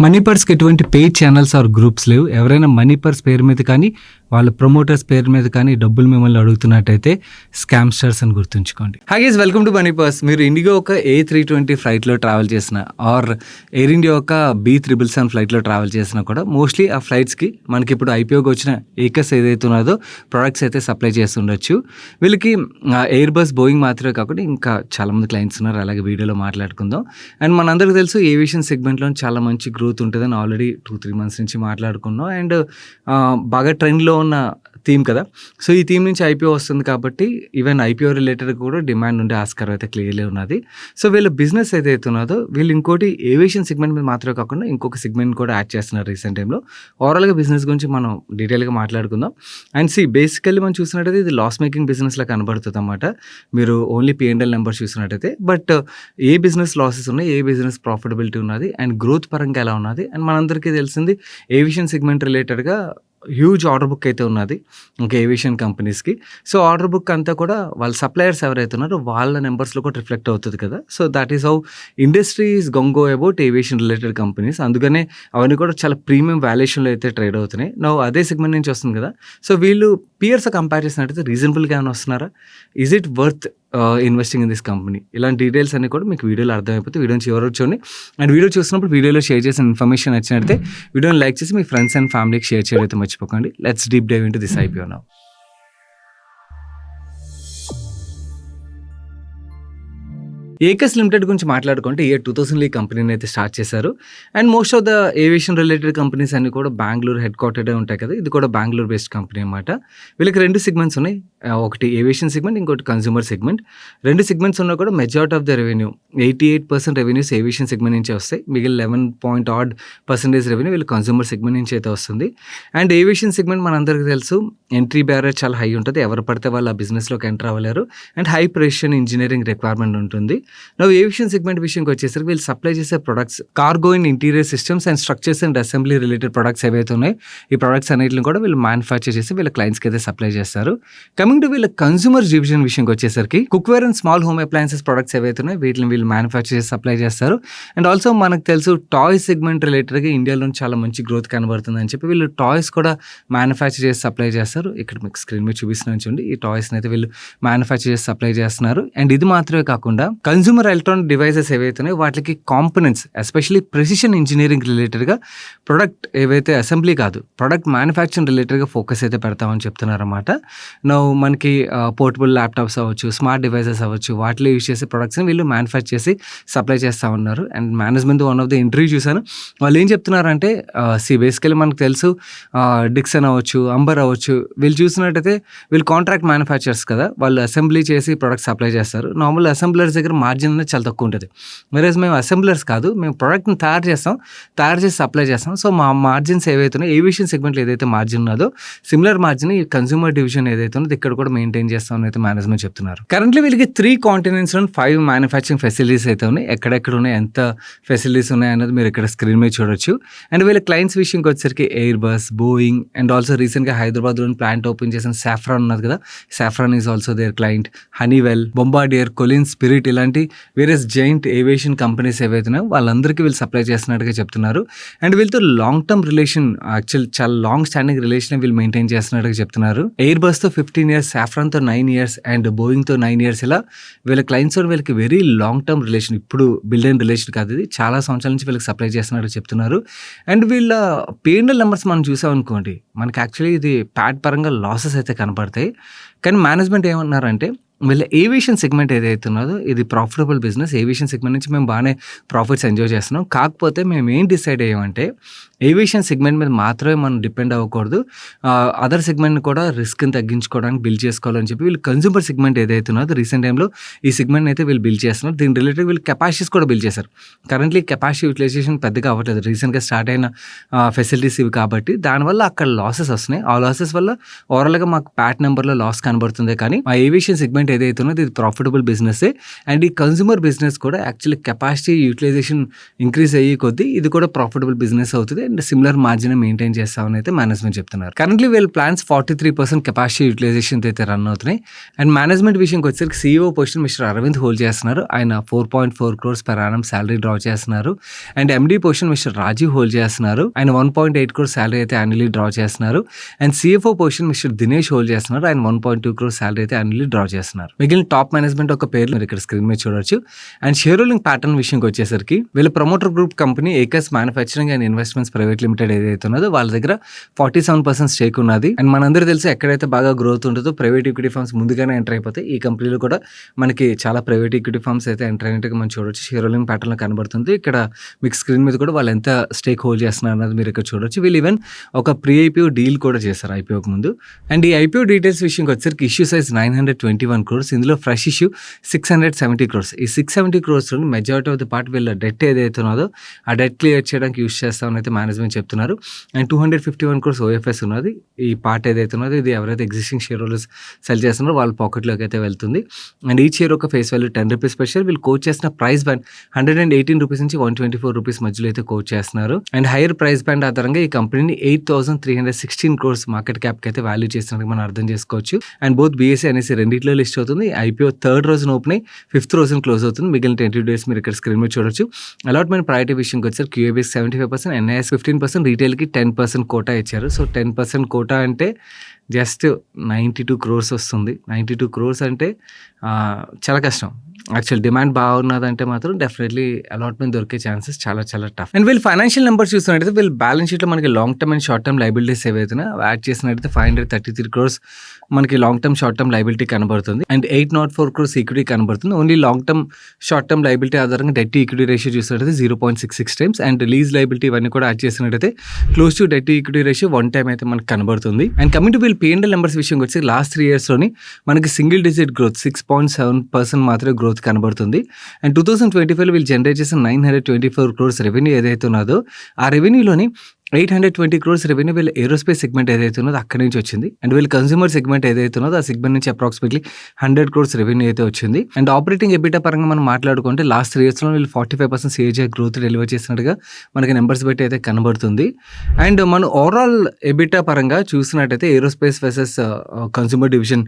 Money పర్స్కి ఎటువంటి paid channels are groups లేవు. ఎవరైనా మనీ పర్స్ పేరు మీద కానీ వాళ్ళ ప్రమోటర్స్ పేరు మీద కానీ డబ్బులు మిమ్మల్ని అడుగుతున్నట్టయితే స్కామ్స్టర్స్ అని గుర్తుంచుకోండి. Hi guys, welcome to money purse. మీరు ఇండిగో ఒక A320 ఫ్లైట్లో ట్రావెల్ చేసిన ఆర్ ఎయిర్ ఇండియా ఒక B777 ఫ్లైట్లో ట్రావెల్ చేసినా కూడా మోస్ట్లీ ఆ ఫ్లైట్స్కి మనకి ఇప్పుడు ఐపీఓకి వచ్చిన ఏకస్ ఏదైతే ఉన్నదో ప్రొడక్ట్స్ అయితే సప్లై చేస్తుండొచ్చు. వీళ్ళకి ఎయిర్ బస్, బోయింగ్ మాత్రమే కాకుండా ఇంకా చాలామంది క్లయింట్స్ ఉన్నారు. అలాగే వీడియోలో మాట్లాడుకుందాం. అండ్ మనందరికీ తెలుసు ఏవియేషన్ సెగ్మెంట్లో చాలా మంచి గ్రోత్ ఉంటుందని ఆల్రెడీ 2-3 మంత్స్ నుంచి మాట్లాడుకున్నాం. అండ్ బాగా ట్రెండ్లో ఉన్న థీమ్ కదా. సో ఈ థీమ్ నుంచి ఐపీఓ వస్తుంది కాబట్టి ఈవెన్ ఐపీఓ రిలేటెడ్ కూడా డిమాండ్ ఉండే ఆస్కారం అయితే క్లియర్లీ ఉన్నది. సో వీళ్ళ బిజినెస్ ఏదైతే ఉన్నదో వీళ్ళు ఇంకోటి ఏవియేషన్ సెగ్మెంట్ మీద మాత్రమే కాకుండా ఇంకొక సెగ్మెంట్ కూడా యాడ్ చేస్తున్నారు రీసెంట్ టైంలో. ఓవరాల్గా బిజినెస్ గురించి మనం డీటెయిల్గా మాట్లాడుకుందాం. అండ్ బేసికల్లీ మనం చూసినట్టయితే ఇది లాస్ మేకింగ్ బిజినెస్లా కనబడుతుంది అన్నమాట. మీరు ఓన్లీ P&L నెంబర్స్ చూసినట్టయితే. బట్ ఏ బిజినెస్ లాసెస్ ఉన్నాయి, ఏ బిజినెస్ ప్రాఫిటబిలిటీ ఉన్నది అండ్ గ్రోత్ పరంగా ఎలా ఉన్నది అండ్ మనందరికీ తెలిసింది ఏవియేషన్ సెగ్మెంట్ రిలేటెడ్గా హ్యూజ్ ఆర్డర్ బుక్ అయితే ఉన్నది ఇంకా ఏవియేషన్ కంపెనీస్కి. సో ఆర్డర్ బుక్ అంతా కూడా వాళ్ళ సప్లయర్స్ ఎవరైతే ఉన్నారో వాళ్ళ నెంబర్స్లో కూడా రిఫ్లెక్ట్ అవుతుంది కదా. So that is how industry is go about aviation related companies. అందుకనే అవన్నీ కూడా చాలా ప్రీమియం వాల్యుయేషన్లో అయితే ట్రేడ్ అవుతున్నాయి. అదే సెగ్మెంట్ నుంచి వస్తుంది కదా. సో వీళ్ళు పియర్స్ కంపేర్ చేసినట్టయితే రీజనబుల్గా ఏమైనా వస్తున్నారా, is it worth investing in this company, ఇలాంటి డీటెయిల్స్ అన్ని కూడా మీకు వీడియోలో అర్థమైపోతే వీడియోని చివరికి చూడండి. అండ్ వీడియో చూసినప్పుడు వీడియోలో షేర్ చేసిన ఇన్ఫర్మేషన్ నచ్చినట్లయితే వీడియోని లైక్ చేసి మీ ఫ్రెండ్స్ అండ్ ఫ్యామిలీకి షేర్ చేయడం అయితే మర్చిపోకండి. Let's deep dive into this IPO now. Aequs limited గురించి మాట్లాడుకుంటే ఇయర్ 2000 ఈ కంపెనీని అయితే స్టార్ట్ చేశారు. And most of the aviation related companies అన్ని కూడా బెంగళూరు హెడ్ క్వార్టర్డే ఉంటాయి కదా. ఇది కూడా బెంగళూరు బేస్డ్ కంపెనీ అనమాట. వీళ్ళకి 2 సెగ్మెంట్స్ ఉన్నాయి. ఒకటి ఏవియేషన్ సెగ్మెంట్, ఇంకోటి కన్స్యూమర్ సెగ్మెంట్. 2 సెగ్మెంట్స్ ఉన్నా కూడా majority of the revenue 88% revenues aviation segment నుంచే వస్తాయి. మిగిలిన 11% రెవెన్యూ వీళ్ళు కన్స్యూమర్ సెగ్మెంట్ నుంచి అయితే వస్తుంది. అండ్ ఏవియేషన్ సెగ్మెంట్ మనందరికీ తెలుసు ఎంట్రీ బ్యారియర్ చాలా హై ఉంటుంది. ఎవరు పడితే వాళ్ళు ఆ బిజినెస్లోకి ఎంటర్ అవ్వలేరు. And high precision engineering requirement ఉంటుంది. ఏవియేషన్ సెగ్మెంట్ విషయంకి వచ్చేసరికి వీళ్ళు సప్లై చేసే products cargo and interior systems and structures and assembly related products ఏవైతే ఉన్నాయి ఈ ప్రొడక్ట్స్ అన్నిటిని కూడా వీళ్ళు మ్యానుఫ్యాక్చర్ చేసి వీళ్ళ క్లయింట్స్కి అయితే సప్లై చేస్తారు. కమింగ్ టు వీళ్ళ కన్స్యూమర్ డివిజన్ విషయంకి వచ్చేసరికి cookware and small home appliances products ఏవైతే ఉన్నాయి వీటిని వీళ్ళు మ్యానుఫ్యాక్చర్ చేసి సప్లై చేస్తారు. అండ్ ఆల్సో మనకు తెలుసు టాయ్ సెగ్మెంట్ రిలేటెడ్గా ఇండియాలో చాలా మంచి గ్రోత్ కనబడుతుంది అని చెప్పి వీళ్ళు టాయ్స్ కూడా మ్యానుఫ్యాక్చర్ చేసి సప్లై చేస్తారు. ఇక్కడ మీకు స్క్రీన్ మీద చూపిస్తున్నాను చూడండి. ఈ టాయ్స్ని అయితే వీళ్ళు మ్యానుఫ్యాక్చర్ చేసి సప్లై చేస్తున్నారు. అండ్ ఇది మాత్రమే కాకుండా కన్స్యూమర్ ఎలక్ట్రానిక్ డివైసెస్ ఏవైతే ఉన్నాయో వాటికి కాంపోనెంట్స్ ఎస్పెషల్లీ ప్రెసిషన్ ఇంజనీరింగ్ రిలేటెడ్గా ప్రొడక్ట్ ఏవైతే అసెంబ్లీ కాదు ప్రొడక్ట్ మ్యానుఫ్యాక్చరింగ్ రిలేటెడ్గా ఫోకస్ అయితే పెడతామని చెప్తున్నారన్నమాట. మనకి పోర్టబుల్ ల్యాప్టాప్స్ అవ్వచ్చు, స్మార్ట్ డివైసెస్ అవ్వచ్చు, వాటిలో యూజ్ చేసే ప్రొడక్ట్స్ని వీళ్ళు మ్యానుఫ్యాక్చర్ చేసి సప్లై చేస్తూ ఉన్నారు. And management one of the interview చూశాను. వాళ్ళు ఏం చెప్తున్నారంటే బేసికలీ మనకు తెలుసు డిక్సన్ అవ్వచ్చు, అంబర్ అవ్వచ్చు, వీళ్ళు చూసినట్టయితే వీళ్ళు కాంట్రాక్ట్ మ్యానుఫ్యాక్చర్స్ కదా. వాళ్ళు అసెంబ్లీ చేసి ప్రొడక్ట్స్ సప్లై చేస్తారు. నార్మల్ అసెంబ్లర్స్ దగ్గర మార్జిన్ అనేది చాలా తక్కువ ఉంటుంది. వెరస్ మేము అసెంబ్లర్స్ కాదు, మేము ప్రోడక్ట్ని తయారు చేసి సప్లై చేస్తాం. సో మా మార్జిన్స్ ఏవైతే ఉన్నాయో ఏవియేషన్ సెగ్మెంట్లో ఏదైతే మార్జిన్ ఉన్నదో సిమిలర్ మార్జిన్ ఈ కన్స్యూమర్ డివిజన్ ఏదైతే ఉన్నదో ఇక్కడ కూడా మెయింటైన్ చేస్తామని అయితే మేనేజ్మెంట్ చెప్తున్నారు. కరెంట్లీ వీళ్ళకి 3 కాంటినెంట్స్ 5 మ్యానుఫ్యాక్చరింగ్ ఫెసిలిటీస్ అయితే ఉన్నాయి. ఎక్కడెక్కడ ఉన్నాయి, ఎంత ఫెసిలిటీస్ ఉన్నాయి అనేది మీరు ఇక్కడ స్క్రీన్ మీద చూడొచ్చు. అండ్ వీళ్ళ క్లయింట్స్ విషయంకి వచ్చేసరికి Airbus, Boeing and also రీసెంట్గా హైదరాబాద్లోని ప్లాంట్ ఓపెన్ చేసిన సాఫ్రాన్ ఉన్నది కదా. Safran is also their client. Honeywell, Bombardier, Collins, Spirit ఇలాంటి వేరియస్ జైంట్ ఏవియేషన్ కంపెనీస్ ఏవైతున్నాయో వాళ్ళందరికీ వీళ్ళు సప్లై చేస్తున్నట్టుగా చెప్తున్నారు. అండ్ వీళ్ళతో లాంగ్ టర్మ్ రిలేషన్, యాక్చువల్ చాలా లాంగ్ స్టాండింగ్ రిలేషన్ వీళ్ళు మెయింటైన్ చేస్తున్నట్టుగా చెప్తున్నారు. ఎయిర్ బస్తో 15 years, సాఫ్రాన్తో 9 years అండ్ బోయింగ్తో 9 years. ఇలా వీళ్ళ క్లయింట్స్ వీళ్ళకి వెరీ లాంగ్ టర్మ్ రిలేషన్, ఇప్పుడు బిల్డ్ అయిన రిలేషన్ కాదు, ఇది చాలా సంవత్సరాల నుంచి వీళ్ళకి సప్లై చేస్తున్నట్టు చెప్తున్నారు. అండ్ వీళ్ళ P&L నెంబర్స్ మనం చూసామనుకోండి, మనకి యాక్చువల్లీ ఇది ప్యాట్ పరంగా లాసెస్ అయితే కనపడతాయి. కానీ మేనేజ్మెంట్ ఏమన్నారంటే వీళ్ళ ఏవియేషన్ సెగ్మెంట్ ఏదైతే ఉన్నదో ఇది ప్రాఫిటబుల్ బిజినెస్. ఏవియేషన్ సెగ్మెంట్ నుంచి మేము బాగానే ప్రాఫిట్స్ ఎంజాయ్ చేస్తున్నాం. కాకపోతే మేము ఏం డిసైడ్ అయ్యామంటే ఏవియేషన్ సెగ్మెంట్ మీద మాత్రమే మనం డిపెండ్ అవ్వకూడదు, అదర్ సెగ్మెంట్ని కూడా రిస్క్ని తగ్గించుకోవడానికి బిల్డ్ చేసుకోవాలని చెప్పి వీళ్ళు కన్స్యూమర్ సెగ్మెంట్ ఏదైతే ఉన్నదో రీసెంట్ టైంలో ఈ సెగ్మెంట్ అయితే వీళ్ళు బిల్డ్ చేస్తున్నారు. దీని రిలేటెడ్ వీళ్ళు కెపాసిటీస్ కూడా బిల్డ్ చేశారు. కరెంట్లీ కెపాసిటీ యూటిలైజేషన్ పెద్దగా అవ్వట్లేదు, రీసెంట్గా స్టార్ట్ అయిన ఫెసిలిటీస్ ఇవి కాబట్టి దానివల్ల అక్కడ లాసెస్ వస్తున్నాయి. ఆ లాసెస్ వల్ల ఓవరాల్గా మాకు ప్యాట్ నెంబర్లో లాస్ కనబడుతుంది. కానీ ఆ ఏవియేషన్ సెగ్మెంట్ ఏదైతే ఉన్నదో ఇది ప్రాఫిటబుల్ బిజినెసే. అండ్ ఈ కన్స్యూమర్ బిజినెస్ కూడా యాక్చువల్లీ కెపాసిటీ యూటిలైజేషన్ ఇంక్రీజ్ అయ్యే కొద్దీ ఇది కూడా ప్రాఫిటబుల్ బిజినెస్ అవుతుంది అండ్ సిమిలర్ మార్జిన్ మెయింటైన్ చేస్తామని అయితే మేనేజ్మెంట్ చెప్తున్నారు. కరెంట్లీ వీళ్ళ ప్లాన్స్ 43% కెపాసిటీ యూటిలైజేషన్ అయితే రన్ అవుతున్నాయి. అండ్ మేనేజ్మెంట్ విషయంకి వచ్చేసరికి CEO position mister Arvind hold చేస్తున్నారు. ఆయన 4.4 crores per annum salary draw చేస్తున్నారు. And MD position mister Rajeev hold చేస్తున్నారు. ఆయన 1.8 crores శాలరీ అయితే యాన్యువల్లీ డ్రా చేస్తున్నారు. And CFO position mister Dinesh hold చేస్తున్నారు. ఆయన 1.2 crores శాలరీ అయితే యాన్యువల్లీ డ్రా చేస్తున్నారు. మిగిలిన టాప్ మేనేజ్మెంట్ ఒక పేర్లు మీరు ఇక్కడ స్క్రీన్ మీద చూడొచ్చు. అండ్ షేర్ హోల్డింగ్ ప్యాటర్న్ విషయంకి వచ్చేసరికి వీళ్ళ promoter group company Aequs manufacturing and investments private limited ఏదైతే ఉన్నదో వాళ్ళ దగ్గర 47% స్టేక్ ఉన్నది. అండ్ మనందరూ తెలుసు ఎక్కడైతే బాగా గ్రోత్ ఉంటుందో ప్రైవేట్ ఈక్విటీ ఫర్మ్స్ ముందుగానే ఎంటర్ అయిపోతాయి. ఈ కంపెనీలో కూడా మనకి చాలా ప్రైవేట్ ఈక్విటీ ఫర్మ్స్ అయితే ఎంటర్ అయినట్టుగా మనం చూడొచ్చు. షేర్ హోల్డింగ్ ప్యాటర్న్ లో కనబడుతుంది. ఇక్కడ మీకు స్క్రీన్ మీద కూడా వాళ్ళు ఎంత స్టేక్ హోల్డ్ చేస్తున్నారు అన్నది మీరు ఇక్కడ చూడొచ్చు. వీళ్ళు ఈవెన్ ఒక ప్రీ IPO డీల్ కూడా చేశారు IPOకి ముందు. అండ్ ఈ IPO డీటెయిల్స్ విషయంకి వచ్చేసరికి ఇష్యూ సైజ్ 921 crores. ఇందులో ఫ్రెష్ ఇష్యూ 670 crores. ఈ 670 crores majority of the part వీళ్ళ డెట్ ఏదైతే ఉన్నదో ఆ డెట్ క్లియర్ చేయడానికి యూస్ చేస్తామని అయితే మేనేజ్మెంట్ చెప్తున్నారు. అండ్ 251 crores OFS ఉన్నది. ఈ పార్ట్ ఏదైతే ఉన్నదో ఇది ఎవరైతే ఎగ్జిస్టింగ్ షేర్ హోల్డర్స్ సెల్ చేస్తున్నారో వాళ్ళ పాకెట్లోకి అయితే వెళ్తుంది. అండ్ ఈ షేర్ ఒక face value 10 rupees per share. వీళ్ళు కోచ్ చేసిన ప్రైస్ బ్యాండ్ 118 rupees నుంచి 124 rupees మధ్యలో అయితే కోచ్ చేస్తున్నారు. అండ్ హైయర్ ప్రైస్ బ్యాండ్ ఆధారంగా ఈ కంపెనీని 8,316 crores మార్కెట్ క్యాప్కి అయితే వాల్యూ చేసినట్టు మనం అర్థం చేసుకోవచ్చు. అండ్ బోత్ BSE NSE రెండిట్లో లిస్ట్ అవుతుంది. IPO 3rd రోజున ఓపెన్ అయ్యి 5th రోజున క్లోజ్ అవుతుంది. మిగిలిన 20 days మీరు ఇక్కడ స్క్రీన్ మీద చూడొచ్చు. అలాట్మెంట్ ప్రయారిటీ విషయంకి వచ్చారు. QABకి 75%, NIS 15%, రీటైల్కి 10% కోటా ఇచ్చారు. సో 10% కోటా అంటే జస్ట్ 92 crores వస్తుంది. 92 crores అంటే చాలా కష్టం. యాక్చువల్ డిమాండ్ బాగున్నదంటే మాత్రం డెఫినెట్లీ అలాట్మెంట్ దొరికే ఛాన్సెస్ చాలా చాలా టఫ్. అండ్ వీళ్ళు ఫైనాన్షియల్ నెంబర్స్ చూస్తున్నట్టయితే వీళ్ళు బ్యాలెన్స్ షీట్లో మనకి long term and short term liabilities ఏవైతే యాడ్ చేసినట్టయితే 533 crores మనకి long term short term liability కనబడుతుంది. అండ్ 804 crores ఈక్విటీ కనబడుతుంది. Only long term short term liability ఆధారంగా డెట్ ఈక్విటీ రేషియో చూసినట్టయితే 0.66 times. అండ్ లీజ్ లైబిలిటీ ఇవన్నీ కూడా యాడ్ చేసినట్టయితే close to debt equity ratio 1 time అయితే మనకు కనబడుతుంది. అండ్ కమింగ్ టు వీళ్ళు P&L నెంబర్స్ విషయంకి వచ్చి లాస్ట్ 3 yearsలోని మనకి సింగిల్ డిజిట్ గ్రోత్ 6.7% మాత్రమే గ్రోత్ కనబడుతుంది. అండ్ 2025లో వీళ్ళు జనరేట్ చేసిన 924 crores రెవెన్యూ ఏదైతే ఉన్నదో ఆ రెవెన్యూలోని 820 crores రెవెన్యూ వీళ్ళ ఏరోస్పేస్ సెగ్మెంట్ ఏదైతే ఉన్నదో అక్కడి నుంచి వచ్చింది. అండ్ వీళ్ళ కన్స్యూమర్ సెగ్మెంట్ ఏదైతే ఉన్నదో ఆ సెగ్మెంట్ నుంచి అప్రాక్సిమేట్లీ 100 crores రెవెన్యూ అయితే వచ్చింది. అండ్ ఆపరేటింగ్ ఎబిటా పరంగా మనం మాట్లాడుకుంటే లాస్ట్ 3 yearsలో వీళ్ళు 45% CAGR గ్రోత్ డెలివర్ చేసినట్టుగా మనకి నెంబర్స్ బట్టి అయితే కనబడుతుంది. అండ్ మనం ఓవరాల్ ఎబిటా పరంగా చూసినట్టయితే aerospace versus consumer division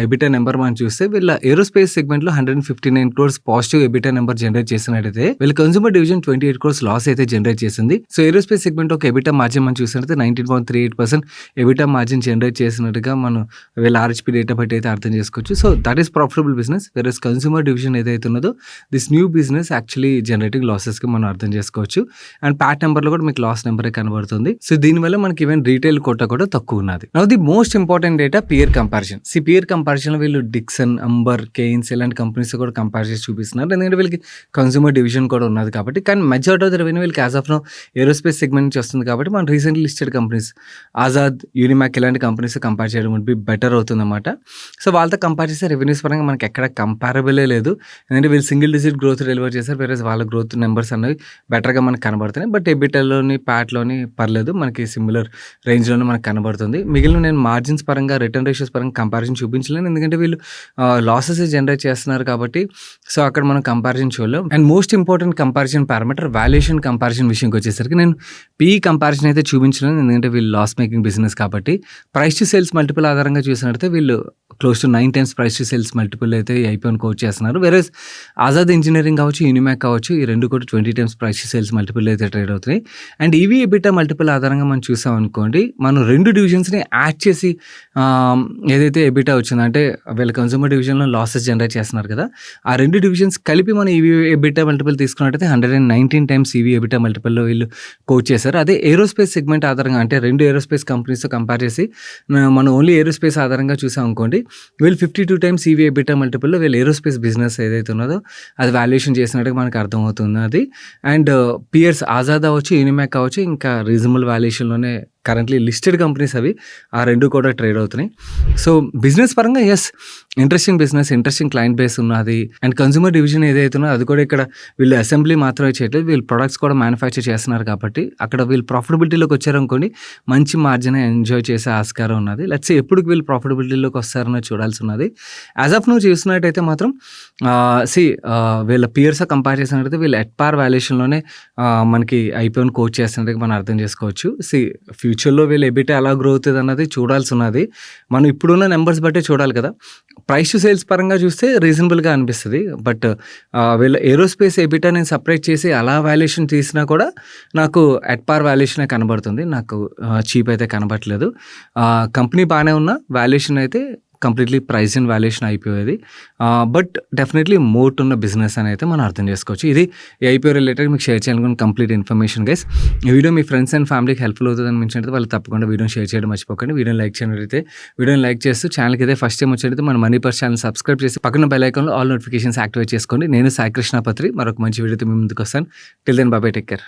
EBITDA number మనం చూస్తే వీళ్ళ ఏరోస్పేస్ సెగ్మెంట్లో 159 crores positive EBITDA number generate చేసినట్టయితే వీళ్ళ కన్స్యూమర్ డివిజన్ 28 crores లాస్ అయితే జనరేట్ చేసింది. సో ఏరోస్పేస్ సెగ్మెంట్ ఒక ఎబిటా మార్జిన్ మనం చూసినట్లయితే 19.38% ఎబిటా మార్జిన్ జనరేట్ చేసినట్టుగా మనం వీళ్ళ RHP డేటా బట్టి అయితే అర్థం చేసుకోవచ్చు. So that is profitable business. వేరే కన్స్యూమర్ డివిజన్ ఏదైతే ఉన్నదో this new business actually generating లాసెస్కి మనం అర్థం చేసుకోవచ్చు. అండ్ ప్యాట్ నెంబర్లో కూడా మీకు లాస్ నెంబరే కనబడుతుంది. సో దీనివల్ల మనకి ఈవెన్ రీటైల్ కోటా కూడా తక్కువ ఉన్నది. Now the most important data peer comparison. Peer కంపారిజన్లో వీళ్ళు డిక్సన్, అంబర్, కేయిన్స్ ఇలాంటి కంపెనీస్ కూడా కంపేర్ చేసి చూపిస్తున్నారు. ఎందుకంటే వీళ్ళకి కన్స్యూమర్ డివిజన్ కూడా ఉన్నది కాబట్టి. కానీ మెజారిటీ ఆఫ్ ద రెవెన్యూ వీళ్ళకి as of now aerospace segment నుంచి వస్తుంది కాబట్టి మన recently listed companies Azad, Unimech ఇలాంటి కంపెనీస్ కంపేర్ చేయడం వుడ్ బి బెటర్ అవుతుందన్నమాట. సో వాళ్ళతో కంపేర్ చేస్తే రెవెన్యూస్ పరంగా మనకి ఎక్కడ కంపారబులే లేదు. ఎందుకంటే వీళ్ళు సింగిల్ డిజిట్ గ్రోత్ డెలివర్ చేశారు. వేరే వాళ్ళ గ్రోత్ నెంబర్స్ అనేవి బెటర్గా మనకు కనబడుతున్నాయి. బట్ ఎబిటాలోని ప్యాట్లోని పర్లేదు, మనకి సిమిలర్ రేంజ్లోనే మనకు కనబడుతుంది. మిగిలిన నేను మార్జిన్స్ పరంగా రిటర్న్ రేషియోస్ పరంగా కంపారిజన్ చూపించలేను. ఎందుకంటే వీళ్ళు లాసెస్ జనరేట్ చేస్తున్నారు కాబట్టి. సో అక్కడ మనం కంపారిజన్ చూడలేం. And most important comparison parameter valuation comparison విషయంకి వచ్చేసరికి నేను PE కంపారిజన్ అయితే చూపించలేను. ఎందుకంటే వీళ్ళు లాస్ మేకింగ్ బిజినెస్ కాబట్టి. ప్రైస్ టు సేల్స్ మల్టిపుల్ ఆధారంగా చూసినట్లయితే వీళ్ళు close to 9 times price to sales multiple అయితే IPOని కోచ్ చేస్తున్నారు. వేరే ఆజాద్ ఇంజనీరింగ్ కావచ్చు, యూనిమాక్ కావచ్చు, ఈ రెండు కూడా 20 times price to sales multiple అయితే ట్రేడ్ అవుతున్నాయి. అండ్ EV ఎబిటా మల్టిపుల్ ఆధారంగా మనం చూసాం అనుకోండి, మనం 2 డివిజన్స్ని యాడ్ చేసి ఏదైతే ఎబిటా వచ్చిందో అంటే వీళ్ళ కన్స్యూమర్ డివిజన్లో లాసెస్ జనరేట్ చేస్తున్నారు కదా, ఆ 2 డివిజన్స్ కలిపి మనం EV ఎబిటా మల్టిపుల్ తీసుకున్నట్టయితే 119 times EV ఎబిటా మల్టిపుల్లో వీళ్ళు కోచ్ చేశారు. అదే ఏరోస్పేస్ సెగ్మెంట్ ఆధారంగా అంటే 2 ఏరోస్పేస్ కంపెనీస్తో కంపేర్ చేసి మనం ఓన్లీ ఏరోస్పేస్ ఆధారంగా చూసాం అనుకోండి, వీళ్ళు 52 times EV ఎబిటా మల్టిపుల్లో వీళ్ళు ఏరోస్పేస్ బిజినెస్ ఏదైతే ఉన్నదో అది వాల్యుయేషన్ చేసినట్టుగా మనకు అర్థమవుతుంది అది. అండ్ పియర్స్ ఆజాద్ అవ్వచ్చు, యూనిమాక్ కావచ్చు, ఇంకా రీజనబుల్ వాల్యుయేషన్లోనే కరెంట్లీ లిస్టెడ్ కంపెనీస్ అవి ఆ 2 కూడా ట్రేడ్ అవుతున్నాయి. సో బిజినెస్ పరంగా yes interesting business, interesting client base ఉన్నది. అండ్ కన్స్యూమర్ డివిజన్ ఏదైతే ఉన్నదో అది కూడా ఇక్కడ వీళ్ళు అసెంబ్లీ మాత్రమే చేయట్లేదు. వీళ్ళు ప్రొడక్ట్స్ కూడా మ్యానుఫ్యాక్చర్ చేస్తున్నారు కాబట్టి అక్కడ వీళ్ళు ప్రాఫిటబిలిటీలోకి వచ్చారనుకోండి మంచి మార్జిన్ ఎంజాయ్ చేసే ఆస్కారం ఉన్నది. లెట్స్ సే ఎప్పుడు వీళ్ళు ప్రాఫిటబిలిటీలోకి వస్తారన్నది చూడాల్సి ఉన్నది. యాజ్ ఆఫ్ నువ్వు చూసినట్టయితే మాత్రం వీళ్ళ పియర్స్ కంపేర్ చేసినట్టయితే వీళ్ళు ఎట్ పార్ వాల్యుయేషన్‌లోనే మనకి ఐపీఓని కోట్ చేస్తున్నట్టుగా మనం అర్థం చేసుకోవచ్చు. ఫ్యూచర్‌లో వీళ్ళ ఎబిటా ఎలా గ్రో అవుతదన్నది చూడాల్సి ఉన్నది. మనం ఇప్పుడున్న నంబర్స్ బట్టే చూడాలి కదా! ప్రైస్ టు సేల్స్ పరంగా చూస్తే రీజనబుల్‌గా అనిపిస్తది. బట్ వీళ్ళ ఏరోస్పేస్ ఎబిటా నేను సెపరేట్ చేసి అలా వాల్యుయేషన్ తీసినా కూడా నాకు ఎట్ పార్ వాల్యుయేషనే కనబడుతుంది. నాకు చీప్ అయితే కనబడట్లేదు. కంపెనీ బానే ఉన్నా వాల్యుయేషన్ అయితే కంప్లీట్‌లీ ప్రైస్ అండ్ వాల్యుయేషన్ అయిపోయేది. బట్ డెఫినెట్‌లీ మోట్ ఉన్న బిజినెస్ అని అయితే మనం అర్థం చేసుకోవచ్చు. ఇది ఈ ఐపీఓ రిలేటెడ్ మీకు షేర్ చేయాలనుకున్న కంప్లీట్ ఇన్ఫర్మేషన్ గైస్. ఈ వీడియో మీ ఫ్రెండ్స్ అండ్ ఫ్యామిలీకి హెల్ప్‌ఫుల్ అవుతుందని అనిపించినట్లయితే వాళ్ళు తప్పకుండా వీడియోని షేర్ చేయడం మర్చిపోకండి. వీడియోని లైక్ చేయనట్లయితే వీడియోని లైక్ చేస్తూ ఛానల్‌కి అయితే ఫస్ట్ టైం వచ్చినట్లయితే మన మనీ పర్స్ ఛానల్ సబ్స్క్రైబ్ చేసి పక్కన బెల్ ఐకాన్‌లో ఆల్ నోటిఫికేషన్స్ యాక్టివేట్ చేసుకోండి. నేను సాయి కృష్ణపత్రి మరొక మంచి వీడియోతో మీ ముందుకు వస్తాను. Till then bye bye, take care.